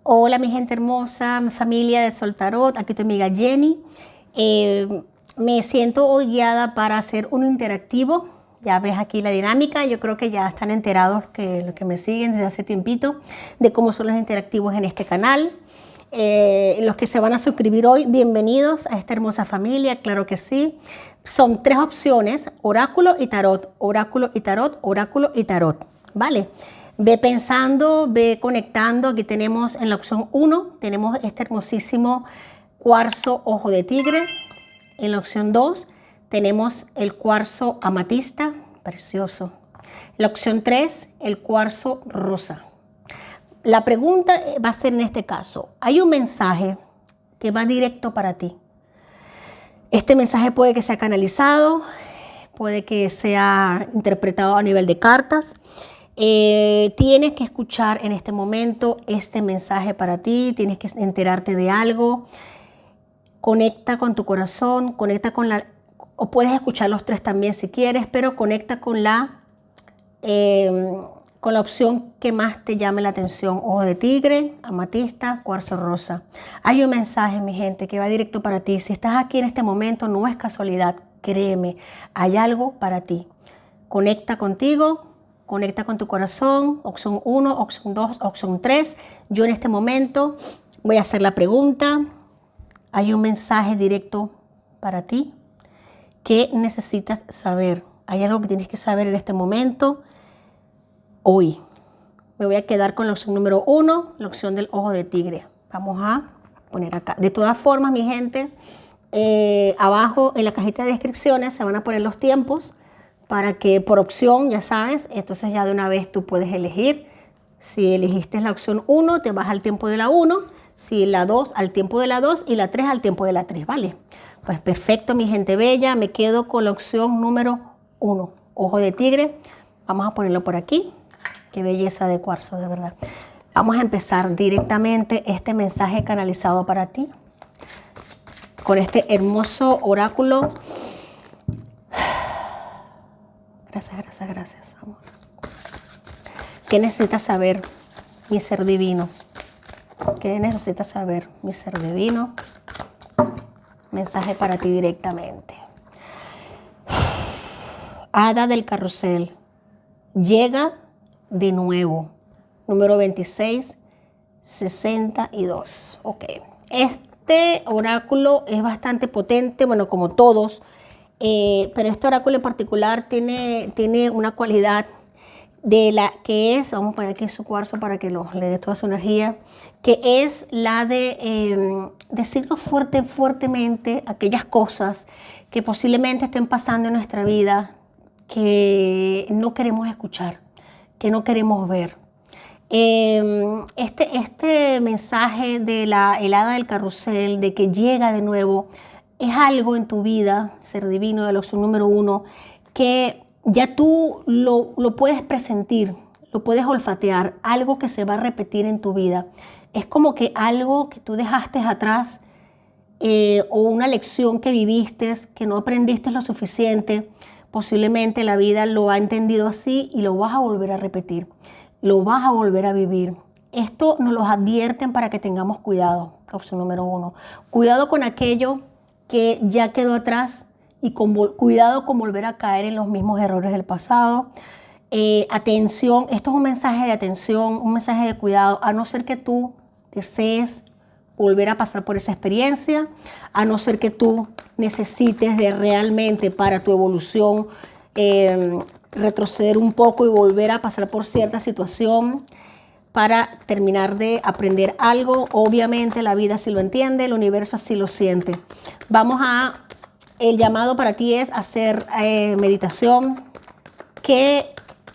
Hola mi gente hermosa, mi familia de Sol Tarot, aquí tu amiga Jenny. Me siento hoy guiada para hacer un interactivo. Ya ves aquí la dinámica, yo creo que ya están enterados los que me siguen desde hace tiempito de cómo son los interactivos en este canal. Los que se van a suscribir hoy, bienvenidos a esta hermosa familia, claro que sí. Son 3 opciones, oráculo y tarot, oráculo y tarot, oráculo y tarot, ¿vale? Ve pensando, ve conectando. Aquí tenemos en la opción 1, tenemos este hermosísimo cuarzo ojo de tigre. En la opción 2 tenemos el cuarzo amatista, precioso. En la opción 3, el cuarzo rosa. La pregunta va a ser en este caso, hay un mensaje que va directo para ti. Este mensaje puede que sea canalizado, puede que sea interpretado a nivel de cartas. Tienes que escuchar en este momento este mensaje para ti, tienes que enterarte de algo. Conecta con tu corazón, conecta con la, o puedes escuchar los 3 también si quieres, pero conecta con la opción que más te llame la atención. Ojo de tigre, amatista, cuarzo rosa. Hay un mensaje, mi gente, que va directo para ti. Si estás aquí en este momento, no es casualidad, créeme, hay algo para ti. Conecta contigo, conecta con tu corazón. Opción 1, opción 2, opción 3. Yo en este momento voy a hacer la pregunta. Hay un mensaje directo para ti. ¿Qué necesitas saber? Hay algo que tienes que saber en este momento. Hoy me voy a quedar con la opción número 1, la opción del ojo de tigre. Vamos a poner acá. De todas formas, mi gente, abajo en la cajita de descripciones se van a poner los tiempos para que por opción, ya sabes, entonces ya de una vez tú puedes elegir. Si elegiste la opción 1, te vas al tiempo de la 1. Si la 2, al tiempo de la 2 y la 3 al tiempo de la 3, ¿vale? Pues perfecto, mi gente bella, me quedo con la opción número 1, ojo de tigre. Vamos a ponerlo por aquí. Qué belleza de cuarzo, de verdad. Vamos a empezar directamente este mensaje canalizado para ti con este hermoso oráculo. Gracias, gracias, gracias. Vamos. ¿Qué necesitas saber, mi ser divino? ¿Qué necesitas saber, mi ser divino? Mensaje para ti directamente. Hada del carrusel. Llega de nuevo. Número 2662. Ok. Este oráculo es bastante potente, bueno, como todos. Pero este oráculo en particular tiene una cualidad de la que es, vamos a poner aquí su cuarzo para que le dé toda su energía, que es la de decirnos fuertemente aquellas cosas que posiblemente estén pasando en nuestra vida que no queremos escuchar, que no queremos ver. Este mensaje de la hada del carrusel, de que llega de nuevo, es algo en tu vida, ser divino, de la opción número 1, que ya tú lo puedes presentir, lo puedes olfatear, algo que se va a repetir en tu vida. Es como que algo que tú dejaste atrás o una lección que viviste, que no aprendiste lo suficiente. Posiblemente la vida lo ha entendido así y lo vas a volver a repetir, lo vas a volver a vivir. Esto nos lo advierten para que tengamos cuidado, opción número 1. Cuidado con aquello que ya quedó atrás. Y cuidado con volver a caer en los mismos errores del pasado. Atención, esto es un mensaje de atención, un mensaje de cuidado, a no ser que tú desees volver a pasar por esa experiencia, a no ser que tú necesites de realmente para tu evolución retroceder un poco y volver a pasar por cierta situación para terminar de aprender algo. Obviamente la vida así lo entiende, el universo así lo siente. El llamado para ti es hacer meditación que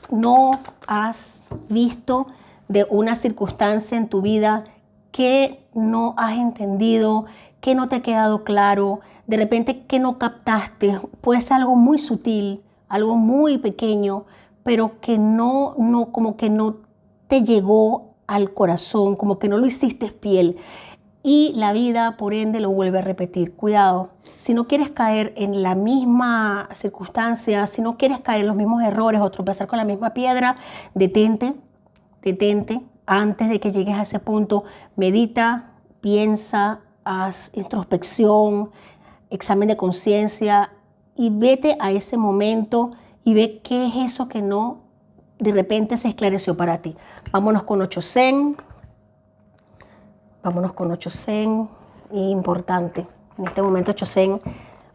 no has visto de una circunstancia en tu vida que no has entendido, que no te ha quedado claro, de repente que no captaste. Puede ser algo muy sutil, algo muy pequeño, pero que como que no te llegó al corazón, como que no lo hiciste piel. Y la vida, por ende, lo vuelve a repetir. Cuidado, si no quieres caer en la misma circunstancia, si no quieres caer en los mismos errores o tropezar con la misma piedra, detente, antes de que llegues a ese punto, medita, piensa, haz introspección, examen de conciencia y vete a ese momento y ve qué es eso que no de repente se esclareció para ti. Vámonos con 8 Zen. Vámonos con 8 Zen. Importante. En este momento 8 Zen.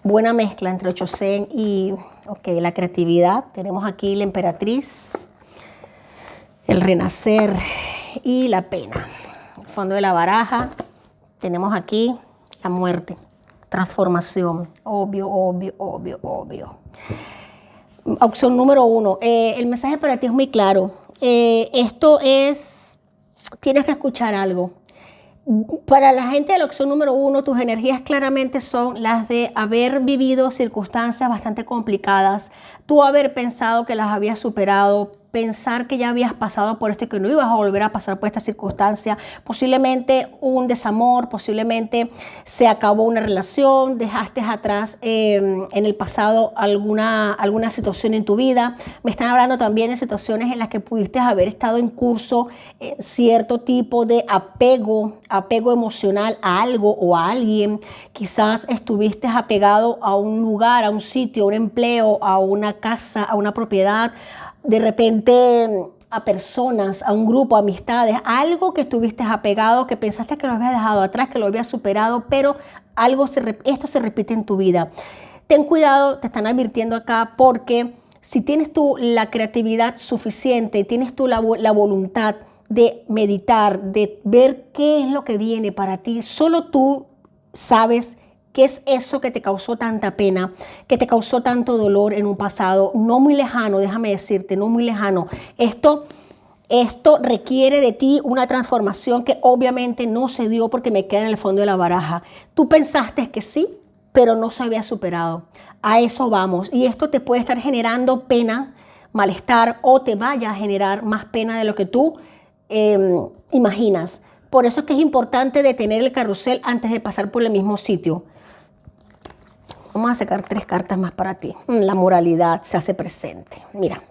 Buena mezcla entre 8 Zen y la creatividad. Tenemos aquí la emperatriz, el renacer y la pena. El fondo de la baraja. Tenemos aquí la muerte. Transformación. Obvio, obvio, obvio, obvio. Opción número 1. El mensaje para ti es muy claro. Esto es, tienes que escuchar algo. Para la gente de la opción número 1, tus energías claramente son las de haber vivido circunstancias bastante complicadas, tú haber pensado que las habías superado, pensar que ya habías pasado por esto y que no ibas a volver a pasar por esta circunstancia, posiblemente un desamor, posiblemente se acabó una relación, dejaste atrás en el pasado alguna situación en tu vida. Me están hablando también de situaciones en las que pudiste haber estado en curso cierto tipo de apego emocional a algo o a alguien. Quizás estuviste apegado a un lugar, a un sitio, a un empleo, a una casa, a una propiedad, de repente a personas, a un grupo, a amistades, algo que estuviste apegado, que pensaste que lo habías dejado atrás, que lo habías superado, pero esto se repite en tu vida. Ten cuidado, te están advirtiendo acá, porque si tienes tú la creatividad suficiente, tienes tú la voluntad de meditar, de ver qué es lo que viene para ti, solo tú sabes qué es eso que te causó tanta pena, que te causó tanto dolor en un pasado no muy lejano, déjame decirte, no muy lejano. Esto requiere de ti una transformación que obviamente no se dio porque me queda en el fondo de la baraja. Tú pensaste que sí, pero no se había superado. A eso vamos. Y esto te puede estar generando pena, malestar, o te vaya a generar más pena de lo que tú imaginas. Por eso es que es importante detener el carrusel antes de pasar por el mismo sitio. Vamos a sacar 3 cartas más para ti. La moralidad se hace presente. Mira,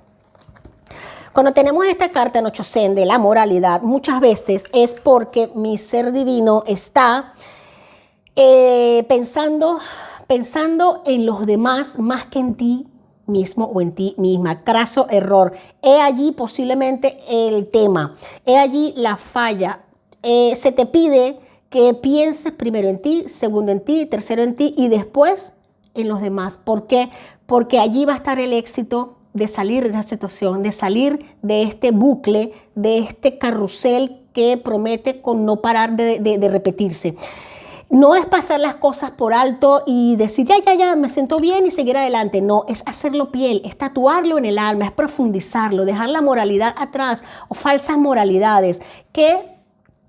cuando tenemos esta carta en 8 Zen de la moralidad, muchas veces es porque mi ser divino está pensando en los demás más que en ti mismo o en ti misma. Craso error. He allí posiblemente el tema. He allí la falla. Se te pide que pienses primero en ti, segundo en ti, tercero en ti y después en los demás. ¿Por qué? Porque allí va a estar el éxito de salir de esa situación, de salir de este bucle, de este carrusel que promete con no parar de repetirse. No es pasar las cosas por alto y decir, ya, me siento bien y seguir adelante. No, es hacerlo piel, es tatuarlo en el alma, es profundizarlo, dejar la moralidad atrás o falsas moralidades. ¿Qué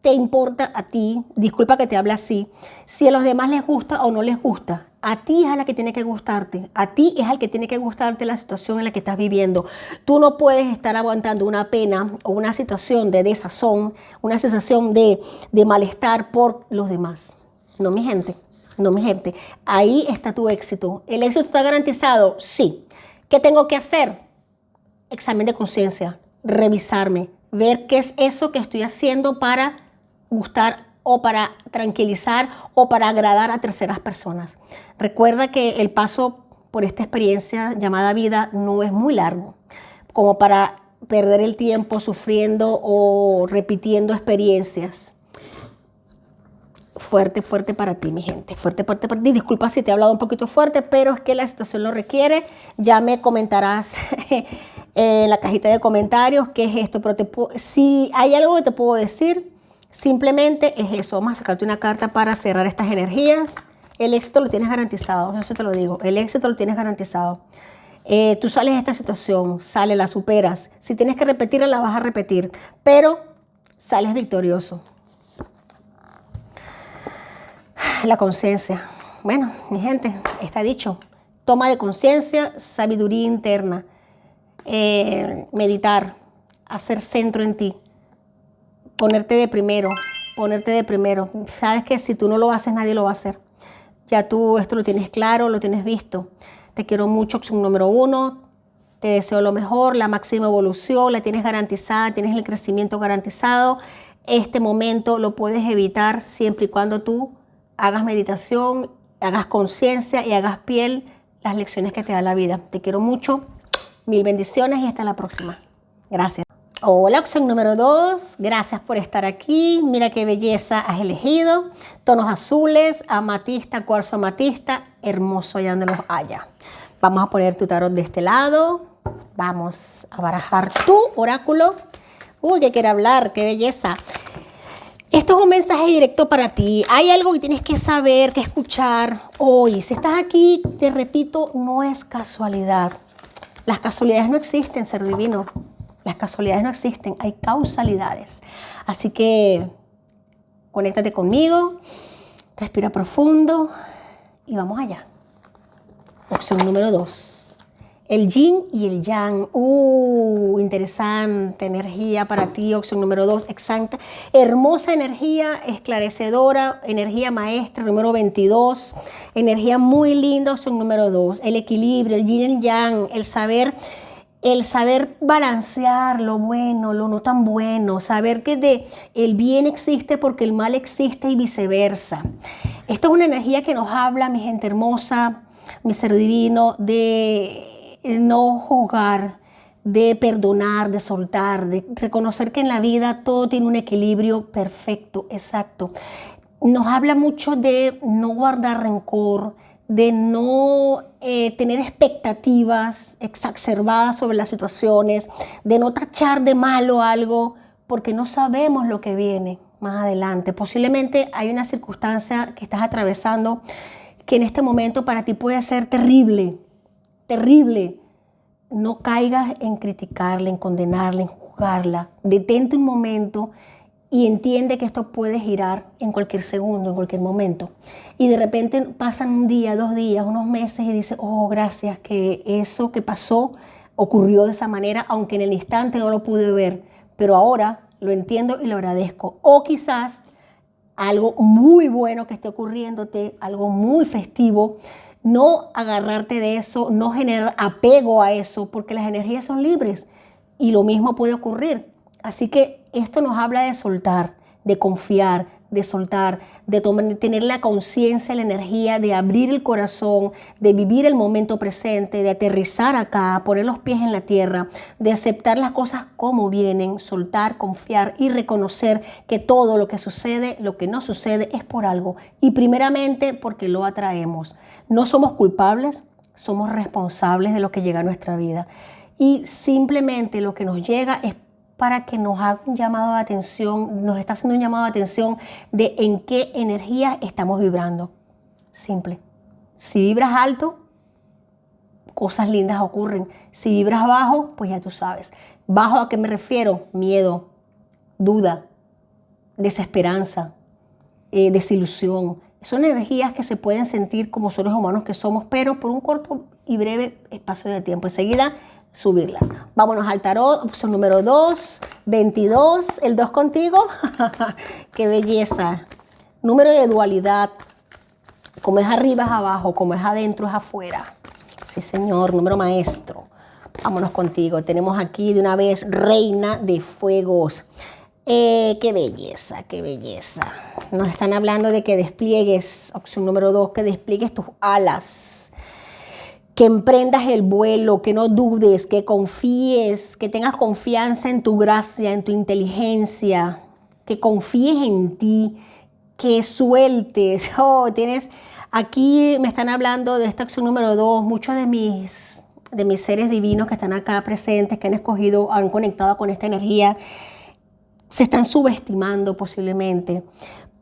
te importa a ti? Disculpa que te hable así. Si a los demás les gusta o no les gusta, a ti es a la que tiene que gustarte. A ti es al que tiene que gustarte la situación en la que estás viviendo. Tú no puedes estar aguantando una pena o una situación de desazón, una sensación de malestar por los demás. No, mi gente, no, mi gente. Ahí está tu éxito. ¿El éxito está garantizado? Sí. ¿Qué tengo que hacer? Examen de conciencia, revisarme, ver qué es eso que estoy haciendo para gustar o para tranquilizar o para agradar a terceras personas. Recuerda que el paso por esta experiencia llamada vida no es muy largo, como para perder el tiempo sufriendo o repitiendo experiencias. Fuerte para ti, mi gente. Fuerte para ti. Disculpa si te he hablado un poquito fuerte, pero es que la situación lo requiere. Ya me comentarás en la cajita de comentarios qué es esto. Pero si hay algo que te puedo decir, simplemente es eso. Vamos a sacarte una carta para cerrar estas energías. El éxito lo tienes garantizado. Eso te lo digo. El éxito lo tienes garantizado. Tú sales de esta situación, la superas. Si tienes que repetirla, la vas a repetir. Pero sales victorioso. La conciencia. Bueno, mi gente, está dicho. Toma de conciencia, sabiduría interna, meditar, hacer centro en ti, ponerte de primero. Sabes que si tú no lo haces, nadie lo va a hacer. Ya tú esto lo tienes claro, lo tienes visto. Te quiero mucho, opción número 1. Te deseo lo mejor, la máxima evolución, la tienes garantizada, tienes el crecimiento garantizado. Este momento lo puedes evitar siempre y cuando tú hagas meditación, hagas conciencia y hagas piel las lecciones que te da la vida. Te quiero mucho, mil bendiciones y hasta la próxima. Gracias. Hola, opción número 2. Gracias por estar aquí. Mira qué belleza has elegido. Tonos azules, amatista, cuarzo amatista. Hermoso allá donde los haya. Vamos a poner tu tarot de este lado. Vamos a barajar tu oráculo. Uy, que quiere hablar, qué belleza. Esto es un mensaje directo para ti. Hay algo que tienes que saber, que escuchar hoy. Si estás aquí, te repito, no es casualidad. Las casualidades no existen, ser divino. Las casualidades no existen, hay causalidades. Así que conéctate conmigo, respira profundo y vamos allá. Opción número 2. El yin y el yang. Interesante energía para ti. Opción número 2, exacta. Hermosa energía, esclarecedora, energía maestra, número 22. Energía muy linda, opción número 2. El equilibrio, el yin y el yang, el saber balancear lo bueno, lo no tan bueno, saber que el bien existe porque el mal existe y viceversa. Esta es una energía que nos habla, mi gente hermosa, mi ser divino, de no juzgar, de perdonar, de soltar, de reconocer que en la vida todo tiene un equilibrio perfecto, exacto. Nos habla mucho de no guardar rencor, de no tener expectativas exacerbadas sobre las situaciones, de no tachar de malo algo, porque no sabemos lo que viene más adelante. Posiblemente hay una circunstancia que estás atravesando que en este momento para ti puede ser terrible, terrible. No caigas en criticarla, en condenarla, en juzgarla. Detente un momento y entiende que esto puede girar en cualquier segundo, en cualquier momento. Y de repente pasan un día, 2 días, unos meses y dices, oh, gracias que eso que pasó ocurrió de esa manera, aunque en el instante no lo pude ver, pero ahora lo entiendo y lo agradezco. O quizás algo muy bueno que esté ocurriéndote, algo muy festivo, no agarrarte de eso, no generar apego a eso, porque las energías son libres y lo mismo puede ocurrir. Así que esto nos habla de soltar, de confiar, de soltar, de tener la conciencia, la energía, de abrir el corazón, de vivir el momento presente, de aterrizar acá, poner los pies en la tierra, de aceptar las cosas como vienen, soltar, confiar y reconocer que todo lo que sucede, lo que no sucede es por algo y primeramente porque lo atraemos. No somos culpables, somos responsables de lo que llega a nuestra vida y simplemente lo que nos llega es para que nos haga un llamado de atención, nos está haciendo un llamado de atención de en qué energía estamos vibrando. Simple. Si vibras alto, cosas lindas ocurren. Si vibras bajo, pues ya tú sabes. ¿Bajo a qué me refiero? Miedo, duda, desesperanza, desilusión. Son energías que se pueden sentir como seres humanos que somos, pero por un corto y breve espacio de tiempo. Enseguida, subirlas. Vámonos al tarot, opción número 2, 22, el 2 contigo. ¡Qué belleza! Número de dualidad. Como es arriba es abajo, como es adentro es afuera. Sí, señor, número maestro. Vámonos contigo. Tenemos aquí de una vez Reina de Fuegos. ¡Qué belleza, qué belleza! Nos están hablando de que despliegues, opción número 2, que despliegues tus alas. Que emprendas el vuelo, que no dudes, que confíes, que tengas confianza en tu gracia, en tu inteligencia, que confíes en ti, que sueltes. Oh, aquí me están hablando de esta opción número 2, muchos de mis seres divinos que están acá presentes, que han escogido, han conectado con esta energía, se están subestimando posiblemente.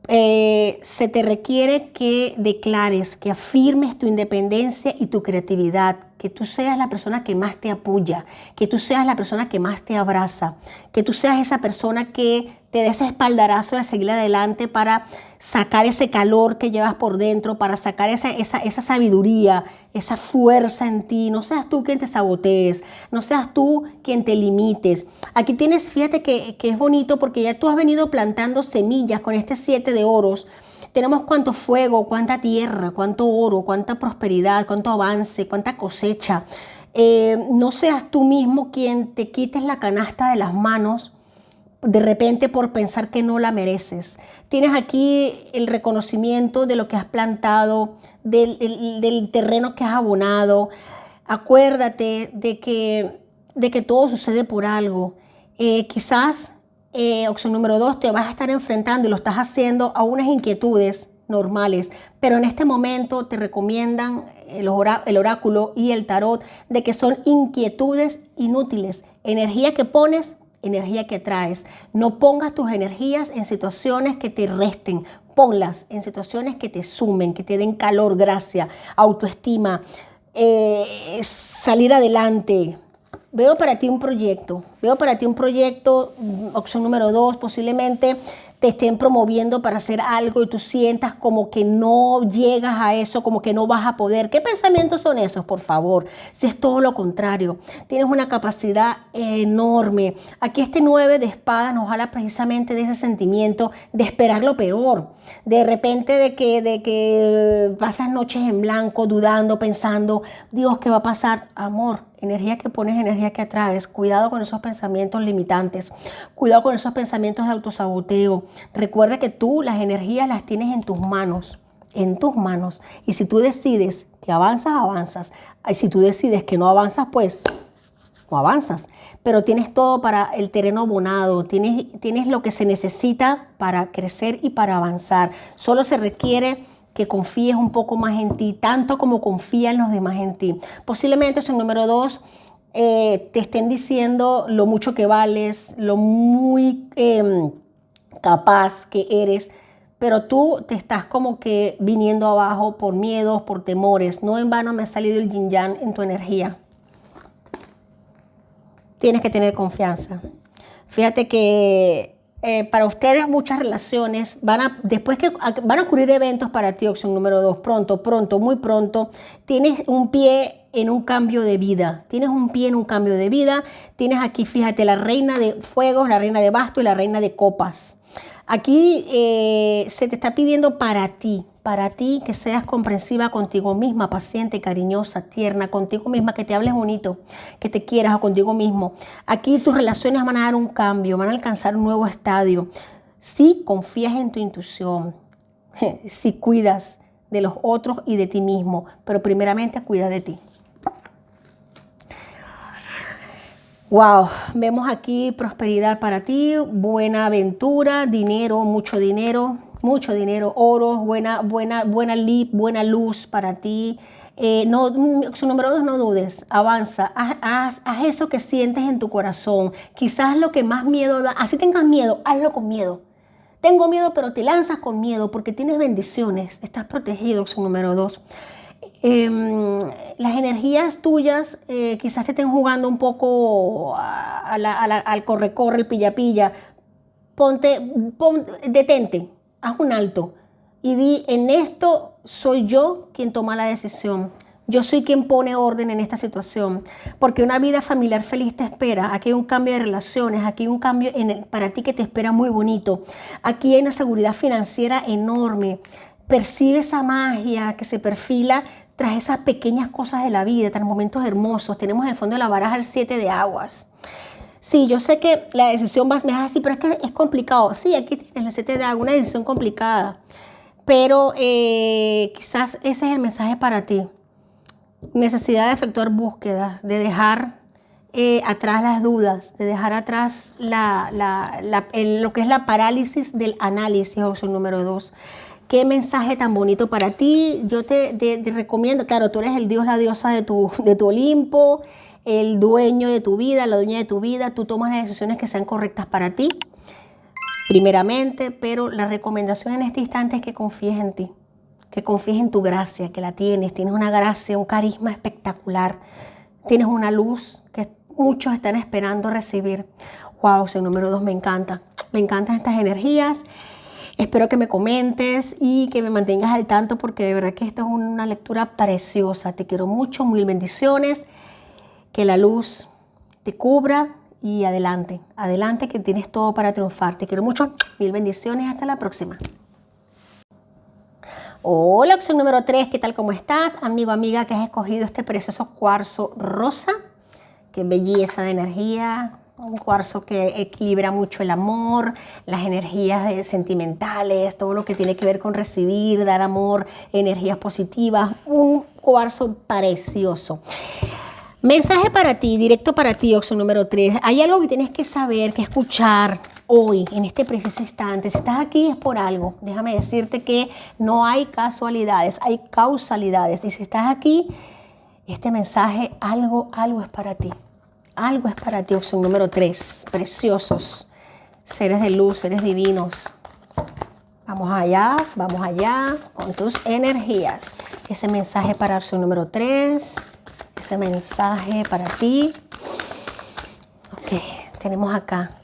Se te requiere que declares, que afirmes tu independencia y tu creatividad, que tú seas la persona que más te apoya, que tú seas la persona que más te abraza, que tú seas esa persona que te dé ese espaldarazo de seguir adelante para sacar ese calor que llevas por dentro, para sacar esa sabiduría, esa fuerza en ti. No seas tú quien te sabotees, no seas tú quien te limites. Aquí tienes, fíjate que es bonito porque ya tú has venido plantando semillas con este 7 de oros. Tenemos cuánto fuego, cuánta tierra, cuánto oro, cuánta prosperidad, cuánto avance, cuánta cosecha. No seas tú mismo quien te quites la canasta de las manos de repente por pensar que no la mereces. Tienes aquí el reconocimiento de lo que has plantado, del terreno que has abonado. Acuérdate de que todo sucede por algo. Quizás, opción número 2, te vas a estar enfrentando y lo estás haciendo a unas inquietudes normales, pero en este momento te recomiendan el oráculo y el tarot de que son inquietudes inútiles. Energía que pones, energía que traes. No pongas tus energías en situaciones que te resten. Ponlas en situaciones que te sumen, que te den calor, gracia, autoestima, salir adelante. Veo para ti un proyecto. Opción número 2, posiblemente te estén promoviendo para hacer algo y tú sientas como que no llegas a eso, como que no vas a poder. ¿Qué pensamientos son esos, por favor? Si es todo lo contrario, tienes una capacidad enorme. Aquí este 9 de espadas nos habla precisamente de ese sentimiento de esperar lo peor. De repente de que pasas noches en blanco, dudando, pensando, Dios, ¿qué va a pasar? Amor, energía que pones, energía que atraes. Cuidado con esos pensamientos limitantes. Cuidado con esos pensamientos de autosaboteo. Recuerda que tú las energías las tienes en tus manos. En tus manos. Y si tú decides que avanzas, avanzas. Y si tú decides que no avanzas, pues no avanzas. Pero tienes todo para el terreno abonado. Tienes lo que se necesita para crecer y para avanzar. Solo se requiere que confíes un poco más en ti, tanto como confían los demás en ti. Posiblemente es el número 2, te estén diciendo lo mucho que vales, lo muy capaz que eres, pero tú te estás como que viniendo abajo por miedos, por temores. No en vano me ha salido el yin yang en tu energía. Tienes que tener confianza. Fíjate que para ustedes muchas relaciones después que van a ocurrir eventos para ti, opción número 2, pronto, muy pronto. Tienes un pie en un cambio de vida. Tienes aquí, fíjate, la reina de fuegos, la reina de bastos y la reina de copas. Aquí se te está pidiendo para ti que seas comprensiva contigo misma, paciente, cariñosa, tierna, contigo misma, que te hables bonito, que te quieras contigo mismo. Aquí tus relaciones van a dar un cambio, van a alcanzar un nuevo estadio. Si confías en tu intuición, si cuidas de los otros y de ti mismo, pero primeramente cuida de ti. Wow, vemos aquí prosperidad para ti, buena aventura, dinero, mucho dinero, oro, buena luz para ti. Su número 2, no dudes, avanza, haz eso que sientes en tu corazón. Quizás lo que más miedo da, así tengas miedo, hazlo con miedo. Tengo miedo, pero te lanzas con miedo porque tienes bendiciones, estás protegido, su número 2. Las energías tuyas quizás te estén jugando un poco al corre-corre, el pilla-pilla. Detente, haz un alto y di, en esto soy yo quien toma la decisión. Yo soy quien pone orden en esta situación, porque una vida familiar feliz te espera. Aquí hay un cambio de relaciones, aquí hay un cambio para ti que te espera muy bonito. Aquí hay una seguridad financiera enorme. Percibe esa magia que se perfila tras esas pequeñas cosas de la vida, tras momentos hermosos. Tenemos en el fondo de la baraja el 7 de aguas. Sí, yo sé que la decisión me vas a decir, pero es que es complicado. Sí, aquí tienes el 7 de aguas, una decisión complicada. Pero quizás ese es el mensaje para ti. Necesidad de efectuar búsquedas, de dejar atrás las dudas, de dejar atrás lo que es la parálisis del análisis, opción número 2. Qué mensaje tan bonito para ti. Yo te recomiendo, claro, tú eres el dios, la diosa de tu Olimpo, el dueño de tu vida, la dueña de tu vida. Tú tomas las decisiones que sean correctas para ti, primeramente, pero la recomendación en este instante es que confíes en ti, que confíes en tu gracia, que la tienes una gracia, un carisma espectacular, tienes una luz que muchos están esperando recibir. Wow, ese número 2 me encantan estas energías. Espero que me comentes y que me mantengas al tanto porque de verdad que esta es una lectura preciosa. Te quiero mucho, mil bendiciones, que la luz te cubra y adelante, que tienes todo para triunfar. Te quiero mucho, mil bendiciones, hasta la próxima. Hola, opción número 3, ¿qué tal? ¿Cómo estás? Amigo, amiga, que has escogido este precioso cuarzo rosa. Qué belleza de energía. Un cuarzo que equilibra mucho el amor, las energías sentimentales, todo lo que tiene que ver con recibir, dar amor, energías positivas. Un cuarzo precioso. Mensaje para ti, directo para ti, opción número 3. Hay algo que tienes que saber, que escuchar hoy, en este preciso instante. Si estás aquí es por algo. Déjame decirte que no hay casualidades, hay causalidades. Y si estás aquí, este mensaje, algo es para ti. Algo es para ti, opción número 3. Preciosos, seres de luz, seres divinos. Vamos allá con tus energías. Ese mensaje para opción número 3. Ese mensaje para ti. Ok, tenemos acá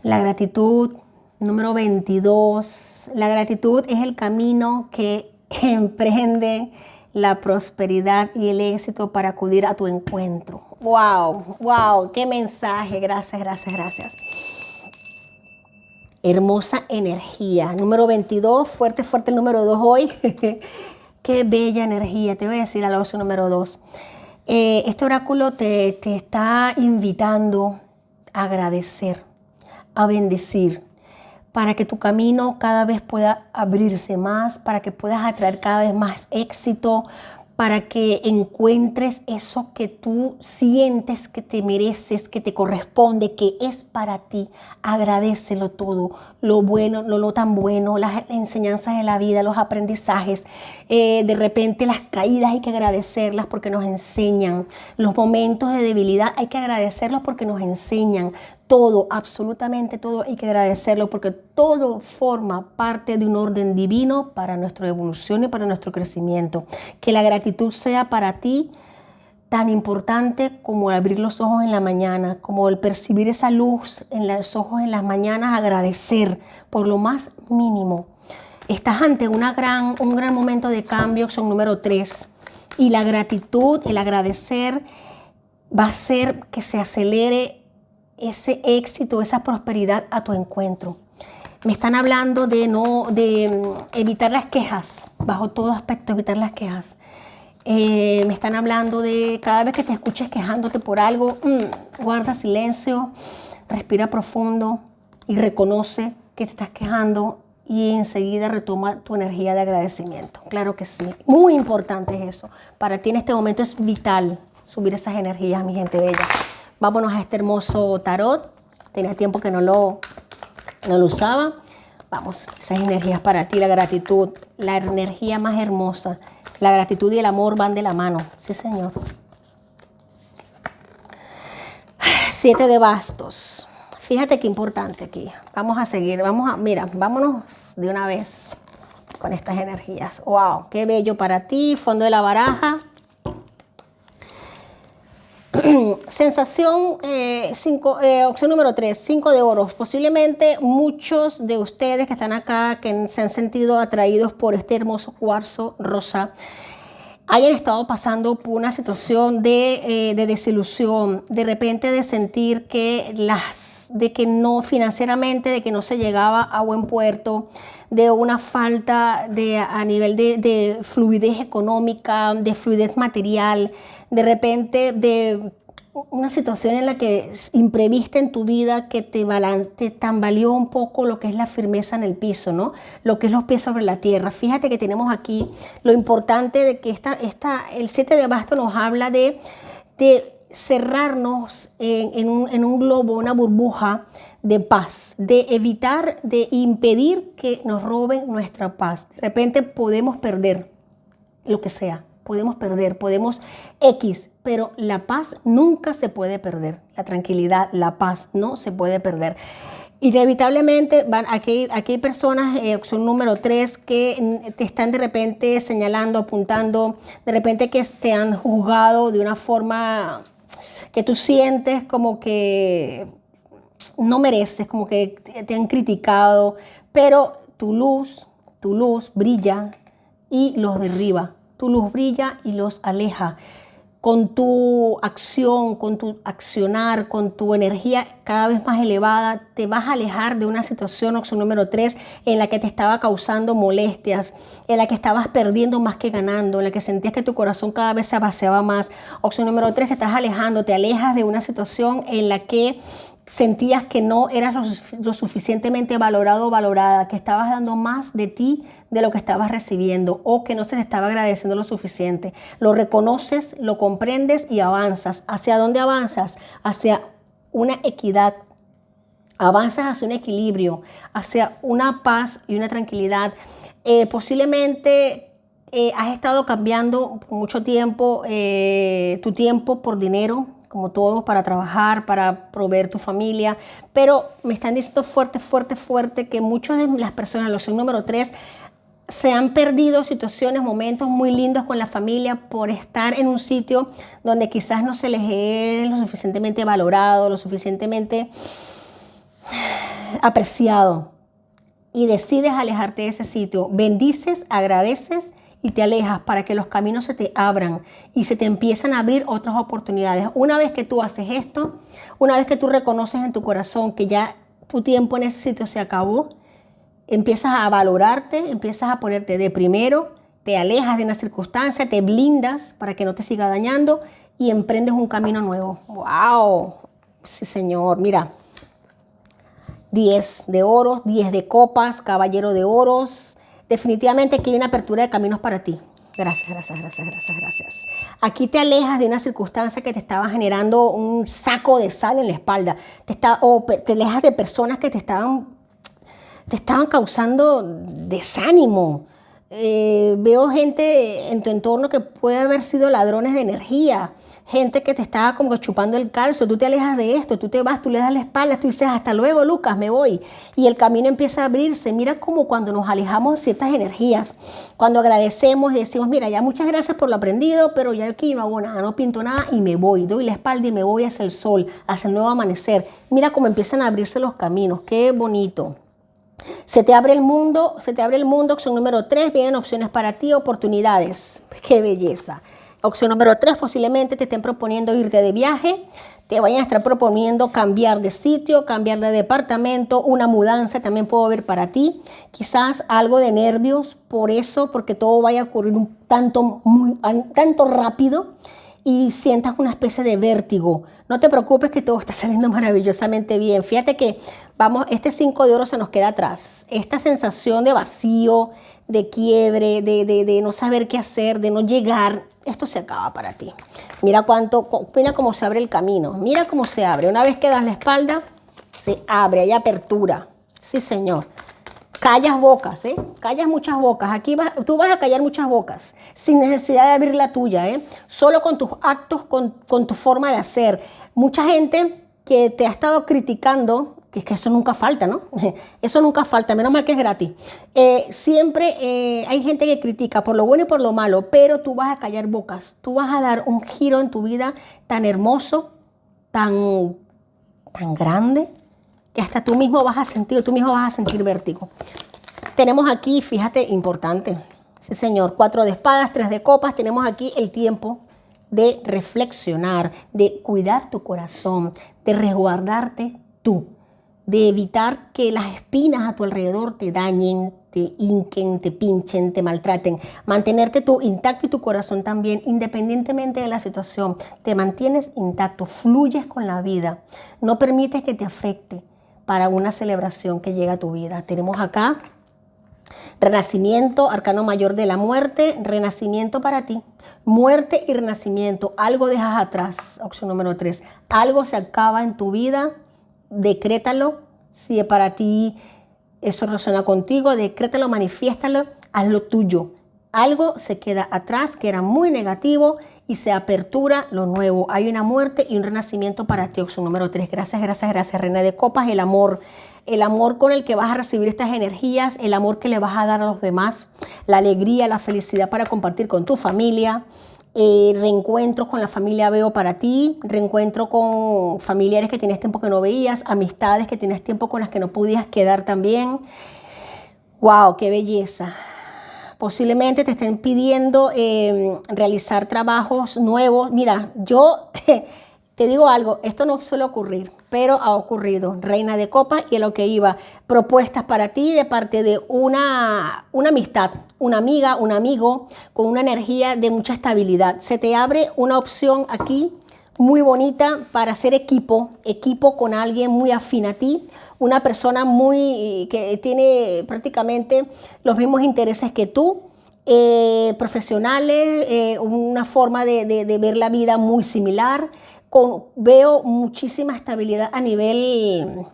la gratitud número 22. La gratitud es el camino que emprende la prosperidad y el éxito para acudir a tu encuentro. Wow, qué mensaje. Gracias. Hermosa energía. Número 22, fuerte el número 2 hoy. Qué bella energía. Te voy a decir a la opción número 2. Este oráculo te está invitando a agradecer, a bendecir, para que tu camino cada vez pueda abrirse más, para que puedas atraer cada vez más éxito, para que encuentres eso que tú sientes que te mereces, que te corresponde, que es para ti. Agradécelo todo, lo bueno, lo no tan bueno, las enseñanzas de la vida, los aprendizajes. De repente las caídas hay que agradecerlas porque nos enseñan. Los momentos de debilidad hay que agradecerlos porque nos enseñan. Todo, absolutamente todo hay que agradecerlo porque todo forma parte de un orden divino para nuestra evolución y para nuestro crecimiento. Que la gratitud sea para ti tan importante como el abrir los ojos en la mañana, como el percibir esa luz en los ojos en las mañanas, agradecer por lo más mínimo. Estás ante un gran momento de cambio, opción número 3. Y la gratitud, el agradecer, va a hacer que se acelere ese éxito, esa prosperidad a tu encuentro. Me están hablando de evitar las quejas, bajo todo aspecto evitar las quejas. Me están hablando de cada vez que te escuches quejándote por algo, guarda silencio, respira profundo y reconoce que te estás quejando y enseguida retoma tu energía de agradecimiento. Claro que sí, muy importante es eso. Para ti en este momento es vital subir esas energías, mi gente bella. Vámonos a este hermoso tarot. Tenía tiempo que no lo usaba. Vamos, esas energías para ti, la gratitud, la energía más hermosa. La gratitud y el amor van de la mano. Sí, señor. 7 de bastos. Fíjate qué importante aquí. Vamos a seguir. Vámonos de una vez con estas energías. Wow, qué bello para ti. Fondo de la baraja. Sensación, opción número 3, 5 de oros. Posiblemente muchos de ustedes que están acá, que se han sentido atraídos por este hermoso cuarzo rosa, hayan estado pasando por una situación de desilusión, de repente de sentir que no financieramente, de que no se llegaba a buen puerto, de una falta a nivel de fluidez económica, de fluidez material, de repente de una situación en la que imprevista en tu vida que te tambaleó un poco lo que es la firmeza en el piso, ¿no? Lo que es los pies sobre la tierra. Fíjate que tenemos aquí lo importante de que el 7 de bastos nos habla de cerrarnos en un globo, una burbuja de paz, de evitar, de impedir que nos roben nuestra paz. De repente podemos perder lo que sea, podemos pero la paz nunca se puede perder. La tranquilidad, la paz no se puede perder. Inevitablemente, aquí hay personas, opción número 3, que te están de repente señalando, apuntando, de repente que te han juzgado de una forma que tú sientes como que no mereces, como que te han criticado, pero tu luz brilla y los derriba. Tu luz brilla y los aleja. con tu acción, con tu accionar, con tu energía cada vez más elevada, te vas a alejar de una situación, opción número 3, en la que te estaba causando molestias, en la que estabas perdiendo más que ganando, en la que sentías que tu corazón cada vez se vaciaba más. Opción número 3, te estás alejando, te alejas de una situación en la que sentías que no eras lo suficientemente valorado o valorada, que estabas dando más de ti de lo que estabas recibiendo o que no se te estaba agradeciendo lo suficiente. Lo reconoces, lo comprendes y avanzas. ¿Hacia dónde avanzas? Hacia una equidad. Avanzas hacia un equilibrio, hacia una paz y una tranquilidad. Posiblemente has estado cambiando por mucho tiempo tu tiempo por dinero, como todos, para trabajar, para proveer tu familia, pero me están diciendo fuerte que muchas de las personas, la opción número 3, se han perdido situaciones, momentos muy lindos con la familia por estar en un sitio donde quizás no se les es lo suficientemente valorado, lo suficientemente apreciado, y decides alejarte de ese sitio. Bendices, agradeces y te alejas para que los caminos se te abran y se te empiezan a abrir otras oportunidades. Una vez que tú haces esto, una vez que tú reconoces en tu corazón que ya tu tiempo en ese sitio se acabó, empiezas a valorarte, empiezas a ponerte de primero, te alejas de una circunstancia, te blindas para que no te siga dañando y emprendes un camino nuevo. ¡Wow! Sí, señor. Mira, 10 de oros, 10 de copas, caballero de oros. Definitivamente aquí hay una apertura de caminos para ti. Gracias. Aquí te alejas de una circunstancia que te estaba generando un saco de sal en la espalda. Te alejas de personas que te estaban causando desánimo. Veo gente en tu entorno que puede haber sido ladrones de energía, gente que te estaba como que chupando el calzo. Tú te alejas de esto, tú te vas, tú le das la espalda, tú dices hasta luego Lucas, me voy, y el camino empieza a abrirse. Mira como cuando nos alejamos de ciertas energías, cuando agradecemos y decimos mira, ya muchas gracias por lo aprendido, pero ya aquí no hago nada, no pinto nada y me voy, doy la espalda y me voy hacia el sol, hacia el nuevo amanecer. Mira cómo empiezan a abrirse los caminos, qué bonito. Se te abre el mundo, opción número 3, vienen opciones para ti, oportunidades. ¡Qué belleza! Opción número 3, posiblemente te estén proponiendo irte de viaje, te vayan a estar proponiendo cambiar de sitio, cambiar de departamento, una mudanza también puedo ver para ti. Quizás algo de nervios por eso, porque todo vaya a ocurrir tanto rápido y sientas una especie de vértigo. No te preocupes que todo está saliendo maravillosamente bien. Fíjate que este 5 de oro se nos queda atrás. Esta sensación de vacío, de quiebre, de no saber qué hacer, de no llegar, esto se acaba para ti. Mira cómo se abre el camino. Mira cómo se abre. Una vez que das la espalda, se abre, hay apertura. Sí, señor. Callas bocas, callas muchas bocas. Aquí tú vas a callar muchas bocas sin necesidad de abrir la tuya, solo con tus actos, con tu forma de hacer. Mucha gente que te ha estado criticando, que es que eso nunca falta, ¿no? Eso nunca falta, menos mal que es gratis. Siempre hay gente que critica por lo bueno y por lo malo, pero tú vas a callar bocas. Tú vas a dar un giro en tu vida tan hermoso, tan grande, que hasta tú mismo vas a sentir vértigo. Tenemos aquí, fíjate, importante. Sí, señor. 4 de espadas, 3 de copas. Tenemos aquí el tiempo de reflexionar, de cuidar tu corazón, de resguardarte tú, de evitar que las espinas a tu alrededor te dañen, te hinquen, te pinchen, te maltraten. Mantenerte tú intacto y tu corazón también, independientemente de la situación. Te mantienes intacto, fluyes con la vida. No permites que te afecte para una celebración que llega a tu vida. Tenemos acá renacimiento, arcano mayor de la muerte, renacimiento para ti. Muerte y renacimiento, algo dejas atrás, opción número 3. Algo se acaba en tu vida, decrétalo. Si para ti eso resuena contigo, decrétalo, manifiéstalo, hazlo tuyo. Algo se queda atrás que era muy negativo y se apertura lo nuevo. Hay una muerte y un renacimiento para ti, opción número 3. Gracias, reina de copas. El amor con el que vas a recibir estas energías, el amor que le vas a dar a los demás, la alegría, la felicidad para compartir con tu familia. Reencuentros con la familia veo para ti, reencuentro con familiares que tienes tiempo que no veías, amistades que tienes tiempo con las que no podías quedar también. ¡Wow! ¡Qué belleza! Posiblemente te estén pidiendo realizar trabajos nuevos. Mira, yo te digo algo, esto no suele ocurrir, pero ha ocurrido. Reina de copas y a lo que iba, propuestas para ti de parte de una amistad, una amiga, un amigo, con una energía de mucha estabilidad. Se te abre una opción aquí muy bonita para hacer equipo con alguien muy afín a ti, una persona que tiene prácticamente los mismos intereses que tú, profesionales, una forma de ver la vida muy similar. Veo muchísima estabilidad a nivel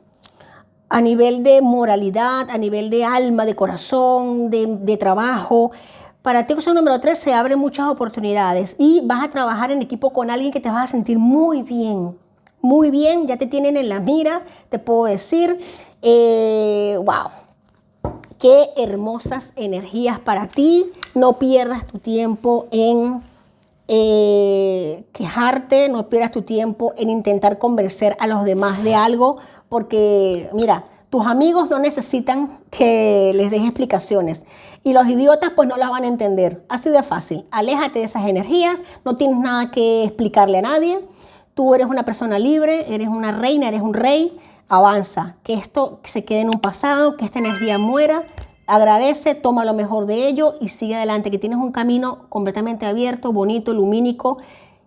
de moralidad, a nivel de alma, de corazón, de trabajo. Para ti, opción número 3, se abren muchas oportunidades y vas a trabajar en equipo con alguien que te vas a sentir muy bien. Muy bien, ya te tienen en la mira, te puedo decir, wow, qué hermosas energías para ti. No pierdas tu tiempo en quejarte, no pierdas tu tiempo en intentar convencer a los demás de algo, porque mira, tus amigos no necesitan que les des explicaciones y los idiotas pues no las van a entender. Así de fácil. Aléjate de esas energías, no tienes nada que explicarle a nadie. Tú eres una persona libre, eres una reina, eres un rey. Avanza, que esto se quede en un pasado, que esta energía muera. Agradece, toma lo mejor de ello y sigue adelante, que tienes un camino completamente abierto, bonito, lumínico,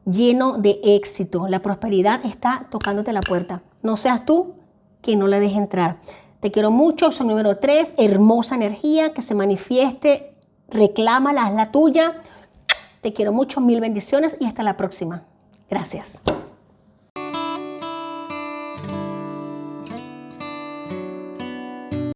lleno de éxito. La prosperidad está tocándote la puerta. No seas tú que no la dejes entrar. Te quiero mucho, soy número 3, hermosa energía, que se manifieste, reclámala, es la tuya. Te quiero mucho, mil bendiciones y hasta la próxima. Gracias.